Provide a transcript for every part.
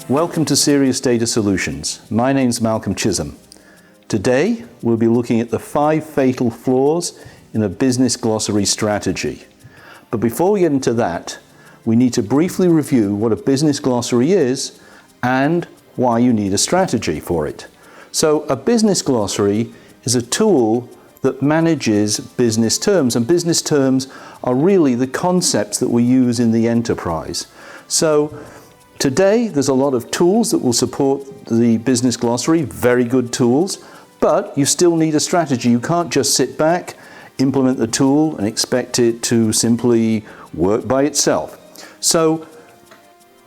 Welcome to Serious Data Solutions. My name's Malcolm Chisholm. Today, we'll be looking at the 5 fatal flaws in a business glossary strategy. But before we get into that, we need to briefly review what a business glossary is and why you need a strategy for it. So a business glossary is a tool that manages business terms, and business terms are really the concepts that we use in the enterprise. So today, there's a lot of tools that will support the business glossary, very good tools, but you still need a strategy. You can't just sit back, implement the tool, and expect it to simply work by itself. So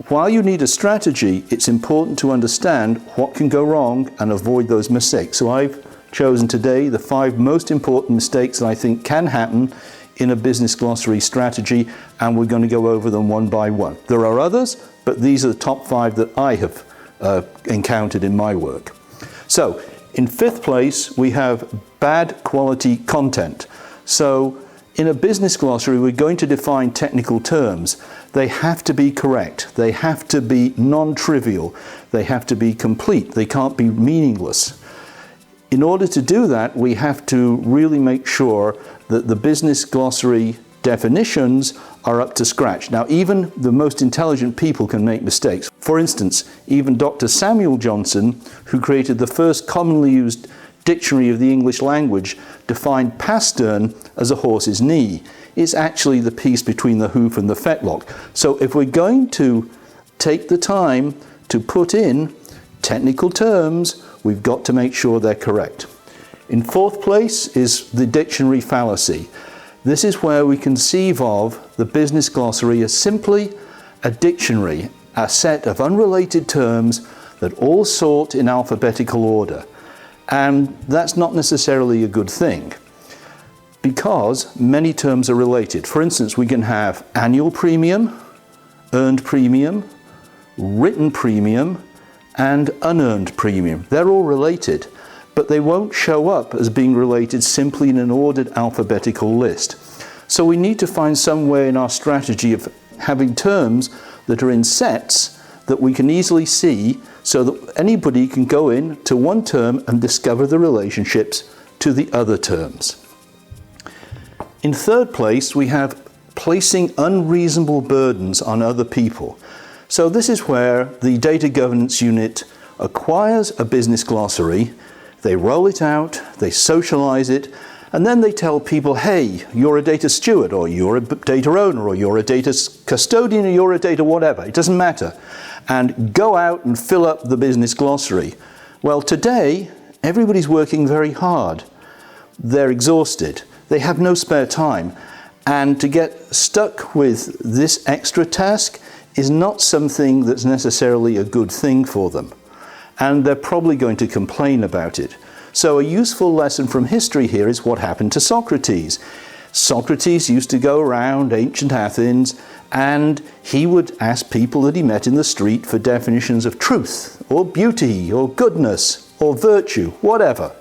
while you need a strategy, it's important to understand what can go wrong and avoid those mistakes. So I've chosen today the 5 most important mistakes that I think can happen in a business glossary strategy, and we're going to go over them one by one. There are others, but these are the top 5 that I have encountered in my work. So, in 5th place, we have bad quality content. So, in a business glossary, we're going to define technical terms. They have to be correct. They have to be non-trivial. They have to be complete. They can't be meaningless. In order to do that, we have to really make sure that the business glossary definitions are up to scratch. Now, even the most intelligent people can make mistakes. For instance, even Dr. Samuel Johnson, who created the first commonly used dictionary of the English language, defined pastern as a horse's knee. It's actually the piece between the hoof and the fetlock. So if we're going to take the time to put in technical terms, we've got to make sure they're correct. In 4th place is the dictionary fallacy. This is where we conceive of the business glossary as simply a dictionary, a set of unrelated terms that all sort in alphabetical order. And that's not necessarily a good thing, because many terms are related. For instance, we can have annual premium, earned premium, written premium, and unearned premium. They're all related, but they won't show up as being related simply in an ordered alphabetical list. So we need to find some way in our strategy of having terms that are in sets that we can easily see, so that anybody can go in to one term and discover the relationships to the other terms. In 3rd place, we have placing unreasonable burdens on other people. So this is where the data governance unit acquires a business glossary, they roll it out, they socialize it, and then they tell people, hey, you're a data steward, or you're a data owner, or you're a data custodian, or you're a data whatever, it doesn't matter, and go out and fill up the business glossary. Well, today, everybody's working very hard. They're exhausted. They have no spare time. And to get stuck with this extra task is not something that's necessarily a good thing for them. And they're probably going to complain about it. So a useful lesson from history here is what happened to Socrates. Socrates used to go around ancient Athens, and he would ask people that he met in the street for definitions of truth, or beauty, or goodness, or virtue, whatever.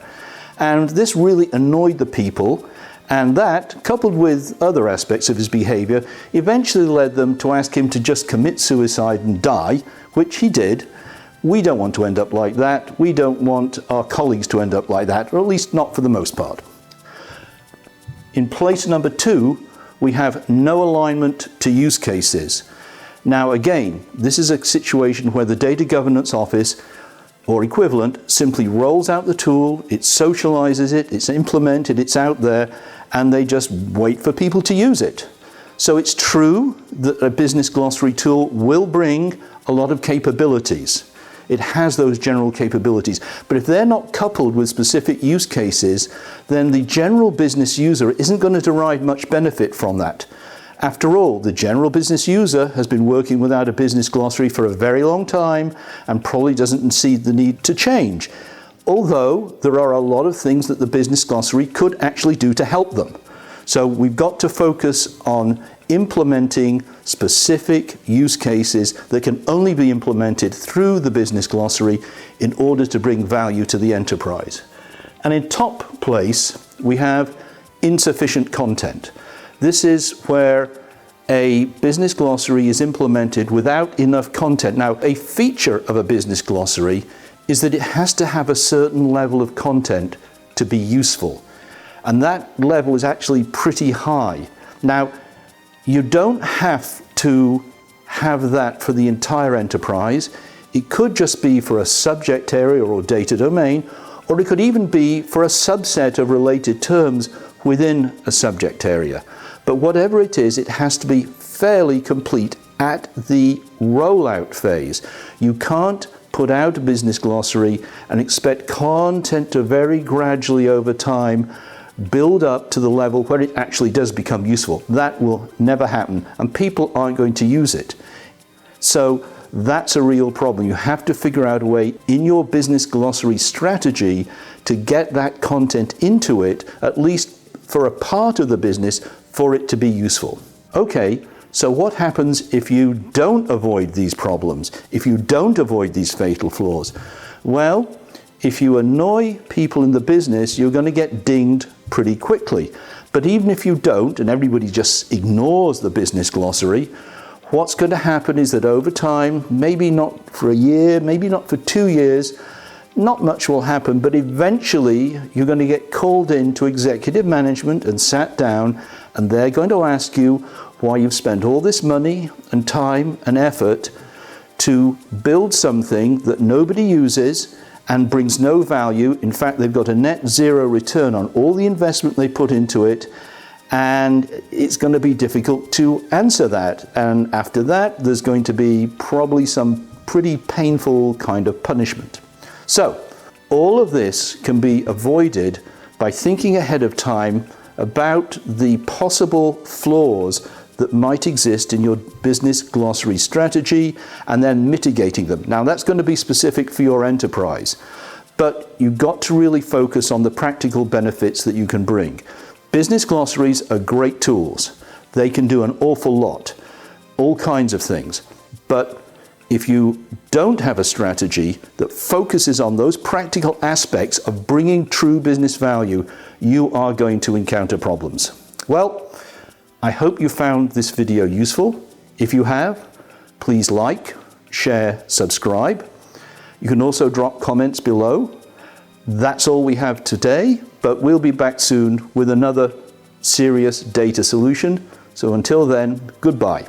And this really annoyed the people, and that, coupled with other aspects of his behavior, eventually led them to ask him to just commit suicide and die, which he did. We don't want to end up like that. We don't want our colleagues to end up like that, or at least not for the most part. In place number 2, we have no alignment to use cases. Now again, this is a situation where the Data Governance Office or equivalent simply rolls out the tool, it socializes it, it's implemented, it's out there, and they just wait for people to use it. So it's true that a business glossary tool will bring a lot of capabilities. It has those general capabilities. But if they're not coupled with specific use cases, then the general business user isn't going to derive much benefit from that. After all, the general business user has been working without a business glossary for a very long time and probably doesn't see the need to change. Although there are a lot of things that the business glossary could actually do to help them. So we've got to focus on implementing specific use cases that can only be implemented through the business glossary in order to bring value to the enterprise. And in top place, we have insufficient content. This is where a business glossary is implemented without enough content. Now, a feature of a business glossary is that it has to have a certain level of content to be useful. And that level is actually pretty high. Now, you don't have to have that for the entire enterprise. It could just be for a subject area or data domain, or it could even be for a subset of related terms within a subject area. But whatever it is, it has to be fairly complete at the rollout phase. You can't put out a business glossary and expect content to very gradually over time build up to the level where it actually does become useful. That will never happen, and people aren't going to use it. So that's a real problem. You have to figure out a way in your business glossary strategy to get that content into it, at least for a part of the business, for it to be useful. Okay, so what happens if you don't avoid these problems, if you don't avoid these fatal flaws? Well, if you annoy people in the business, you're going to get dinged pretty quickly. But even if you don't, and everybody just ignores the business glossary, what's going to happen is that over time, maybe not for a year, maybe not for 2 years, not much will happen, but eventually you're going to get called in to executive management and sat down, and they're going to ask you why you've spent all this money and time and effort to build something that nobody uses and brings no value. In fact, they've got a net zero return on all the investment they put into it, and it's going to be difficult to answer that. And after that, there's going to be probably some pretty painful kind of punishment. So, all of this can be avoided by thinking ahead of time about the possible flaws that might exist in your business glossary strategy and then mitigating them. Now, that's going to be specific for your enterprise, but you've got to really focus on the practical benefits that you can bring. Business glossaries are great tools. They can do an awful lot, all kinds of things. But if you don't have a strategy that focuses on those practical aspects of bringing true business value, you are going to encounter problems. Well, I hope you found this video useful. If you have, please like, share, subscribe. You can also drop comments below. That's all we have today, but we'll be back soon with another serious data solution. So until then, goodbye.